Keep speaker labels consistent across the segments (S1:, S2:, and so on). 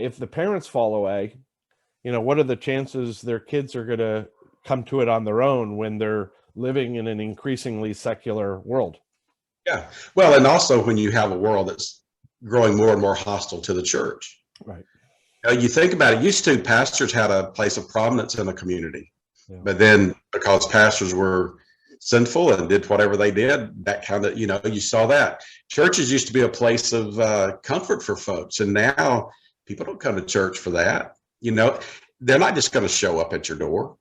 S1: if the parents fall away, what are the chances their kids are going to come to it on their own when they're living in an increasingly secular world?
S2: Yeah. Well, and also when you have a world that's growing more and more hostile to the church.
S1: Right.
S2: You think about it, used to pastors had a place of prominence in the community.
S1: Yeah.
S2: But then because pastors were sinful and did whatever they did, that kind of, you saw that. Churches used to be a place of comfort for folks. And now people don't come to church for that. They're not just going to show up at your door.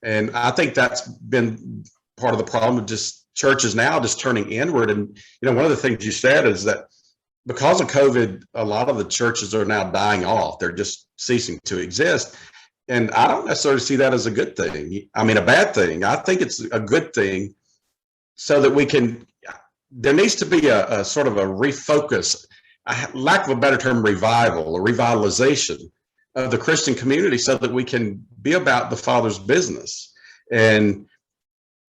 S2: And I think that's been part of the problem of just churches now just turning inward. And, one of the things you said is that because of COVID, a lot of the churches are now dying off. They're just ceasing to exist. And I don't necessarily see that as a good thing. I mean, a bad thing. I think it's a good thing so that there needs to be a sort of a refocus, lack of a better term, revival or revitalization of the Christian community so that we can be about the Father's business. And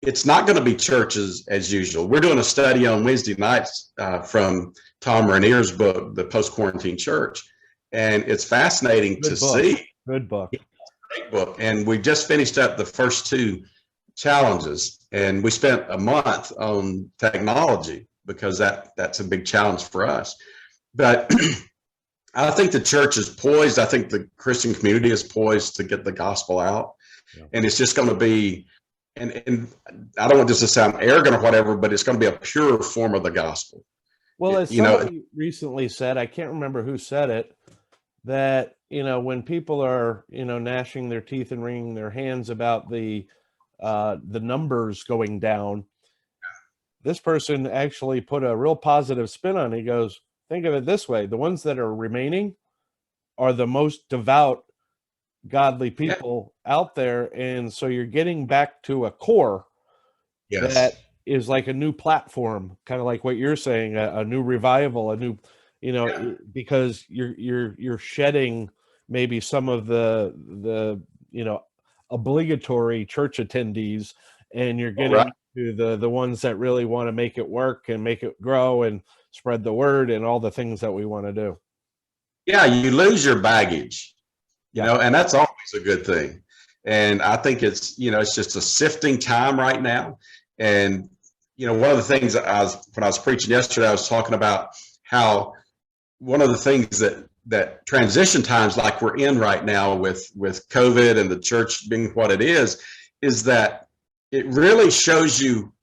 S2: it's not going to be churches as usual. We're doing a study on Wednesday nights from Tom Rainier's book, The Post-Quarantine Church. And it's fascinating to see.
S1: Good book.
S2: Great book. And we just finished up the first two challenges. And we spent a month on technology because that's a big challenge for us. But I think the church is poised. I think the Christian community is poised to get the gospel out. Yeah. And it's just going to be, and I don't want this to sound arrogant or whatever, but it's going to be a pure form of the gospel.
S1: Well, as somebody recently said, I can't remember who said it, that, when people are, gnashing their teeth and wringing their hands about the numbers going down, this person actually put a real positive spin on it. He goes, think of it this way. The ones that are remaining are the most devout, godly people out there. And so you're getting back to a core that is like a new platform, kind of like what you're saying, a new revival, a new, because you're shedding maybe some of the obligatory church attendees, and you're getting to the ones that really want to make it work and make it grow and spread the word and all the things that we want to do.
S2: Yeah, you lose your baggage, and that's always a good thing. And I think it's just a sifting time right now. And, one of the things when I was preaching yesterday, I was talking about how one of the things that transition times like we're in right now with COVID and the church being what it is that it really shows you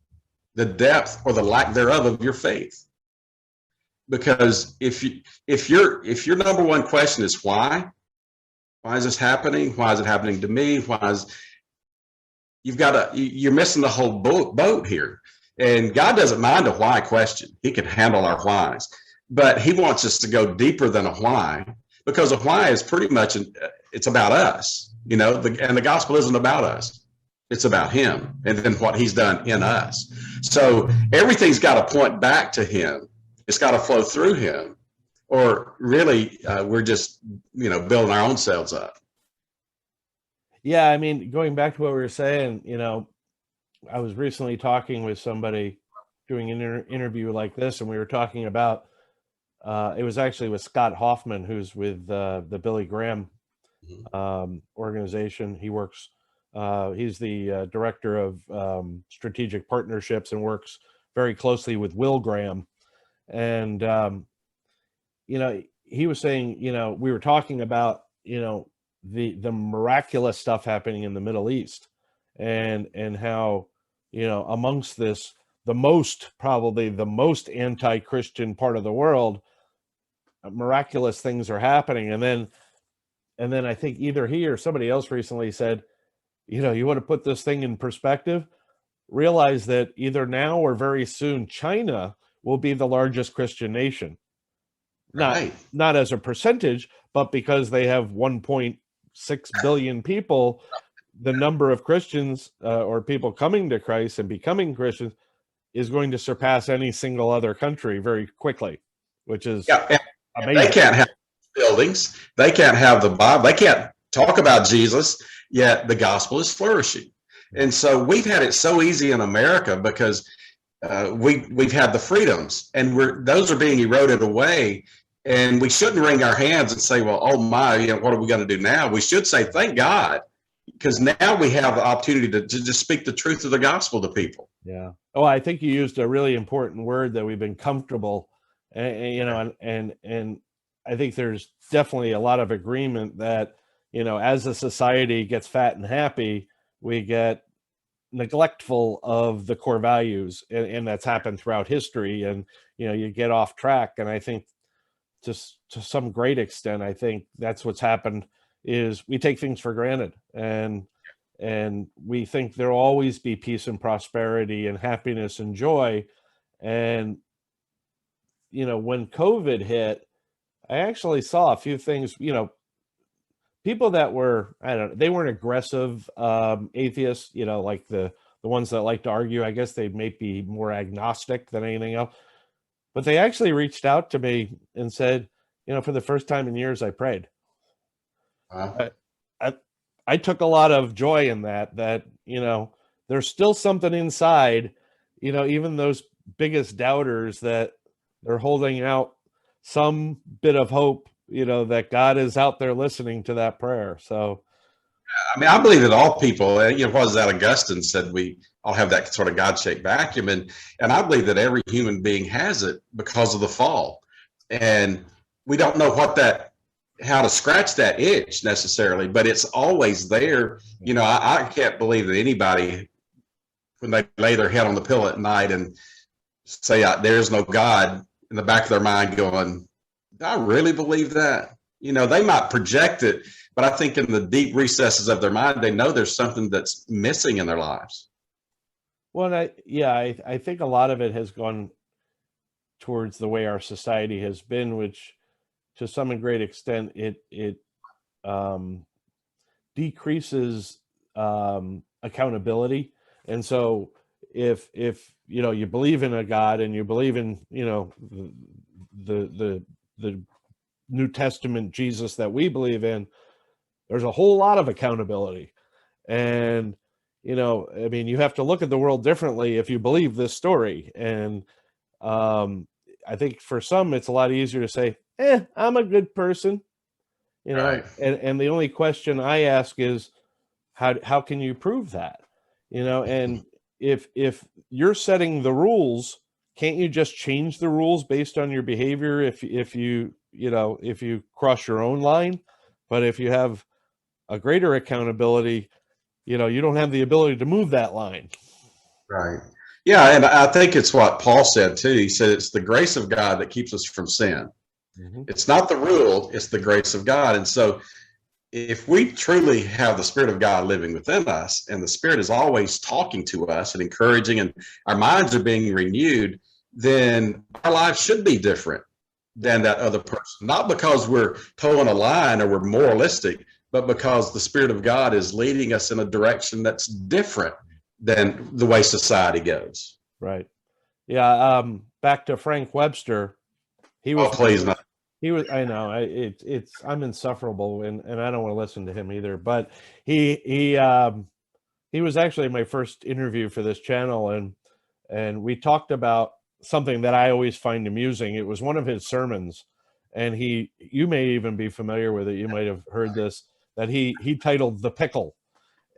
S2: the depth or the lack thereof of your faith. Because if your number one question is why is this happening? Why is it happening to me? You're missing the whole boat here. And God doesn't mind a why question. He can handle our whys, but he wants us to go deeper than a why, because a why is pretty much, it's about us, and the gospel isn't about us. It's about him and then what he's done in us. So everything's got to point back to him. It's got to flow through him, or really we're just, building our own selves up.
S1: Yeah. I mean, going back to what we were saying, I was recently talking with somebody doing an interview like this, and we were talking about, it was actually with Scott Hoffman, who's with the Billy Graham organization. He works, he's the director of strategic partnerships and works very closely with Will Graham. And, he was saying, we were talking about, the miraculous stuff happening in the Middle East, and how, amongst this, probably the most anti-Christian part of the world, miraculous things are happening. And then I think either he or somebody else recently said, you want to put this thing in perspective, realize that either now or very soon, China will be the largest Christian nation. Not as a percentage, but because they have 1.6 billion people, the number of Christians or people coming to Christ and becoming Christians is going to surpass any single other country very quickly, which is amazing.
S2: They can't have buildings. They can't have the Bible. They can't talk about Jesus, yet the gospel is flourishing. And so we've had it so easy in America because we've had the freedoms, and those are being eroded away. And we shouldn't wring our hands and say, well, oh my, what are we going to do now? We should say, thank God, because now we have the opportunity to just speak the truth of the gospel to people.
S1: Yeah. Oh, I think you used a really important word, that we've been comfortable, and I think there's definitely a lot of agreement that, as a society gets fat and happy, we get neglectful of the core values, and that's happened throughout history, and you get off track. And I think just to some great extent, I think that's what's happened, is we take things for granted, and we think there'll always be peace and prosperity and happiness and joy. And when COVID hit, I actually saw a few things. People that were, I don't know, they weren't aggressive atheists, like the ones that like to argue. I guess they may be more agnostic than anything else. But they actually reached out to me and said, for the first time in years, I prayed.
S2: Wow.
S1: I took a lot of joy in that there's still something inside, even those biggest doubters, that they're holding out some bit of hope, that God is out there listening to that prayer. So,
S2: I mean, I believe that all people, what was that Augustine said, we all have that sort of God-shaped vacuum. And I believe that every human being has it because of the fall. And we don't know how to scratch that itch necessarily, but it's always there. I can't believe that anybody, when they lay their head on the pillow at night and say, there's no God, in the back of their mind going, I really believe that. They might project it, but I think in the deep recesses of their mind, they know there's something that's missing in their lives.
S1: Well, I think a lot of it has gone towards the way our society has been, which to some great extent, it decreases accountability. And so if you believe in a God, and you believe in the New Testament Jesus that we believe in, there's a whole lot of accountability. And I mean, you have to look at the world differently if you believe this story. And I think for some, it's a lot easier to say, I'm a good person,
S2: Right.
S1: and the only question I ask is, how can you prove that? And if you're setting the rules, can't you just change the rules based on your behavior if you cross your own line? But if you have a greater accountability, you don't have the ability to move that line.
S2: Right. Yeah, and I think it's what Paul said too. He said it's the grace of God that keeps us from sin. Mm-hmm. It's not the rule, it's the grace of God. And so if we truly have the Spirit of God living within us, and the Spirit is always talking to us and encouraging, and our minds are being renewed, then our lives should be different than that other person. Not because we're towing a line or we're moralistic, but because the Spirit of God is leading us in a direction that's different than the way society goes.
S1: Right. Yeah. Back to Frank Webster. He was.
S2: Oh, please not.
S1: He was. I know. I'm insufferable, and I don't want to listen to him either. But he was actually my first interview for this channel, and we talked about something that I always find amusing. It was one of his sermons, and you may even be familiar with it. You might have heard this, that he titled "The Pickle."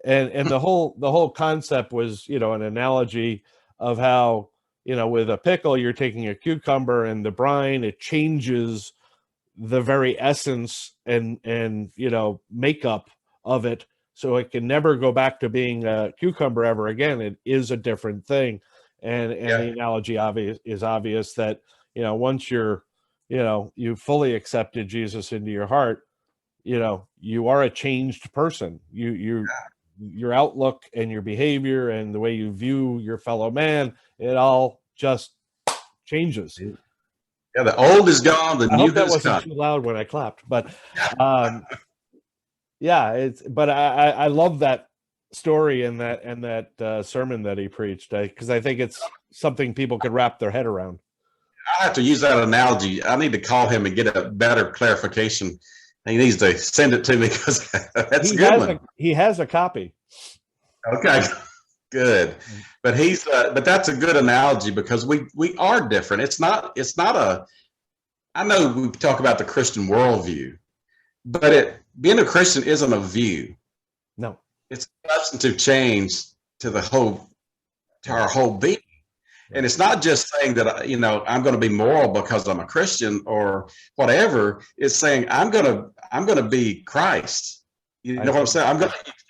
S1: And the whole concept was, an analogy of how, with a pickle, you're taking a cucumber, and the brine, it changes the very essence and makeup of it. So it can never go back to being a cucumber ever again. It is a different thing. And the analogy is obvious that, once you fully accepted Jesus into your heart, you are a changed person. Your outlook and your behavior and the way you view your fellow man, it all just changes.
S2: Yeah, the old is gone, the new has come.
S1: Too loud when I clapped, but but I love that story and that sermon that he preached, because I think it's something people could wrap their head around.
S2: I have to use that analogy. I need to call him and get a better clarification. He needs to send it to me, because that's a good one.
S1: He has a copy.
S2: Okay, good. But but that's a good analogy, because we are different. It's not I know we talk about the Christian worldview, but being a Christian isn't a view.
S1: No.
S2: It's a substantive change to to our whole being. And it's not just saying that, I'm going to be moral because I'm a Christian or whatever. It's saying I'm going to be Christ. You know what I'm saying?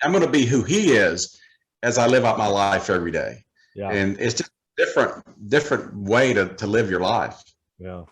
S2: I'm going to be who he is as I live out my life every day.
S1: Yeah.
S2: And it's just different way to live your life.
S1: Yeah.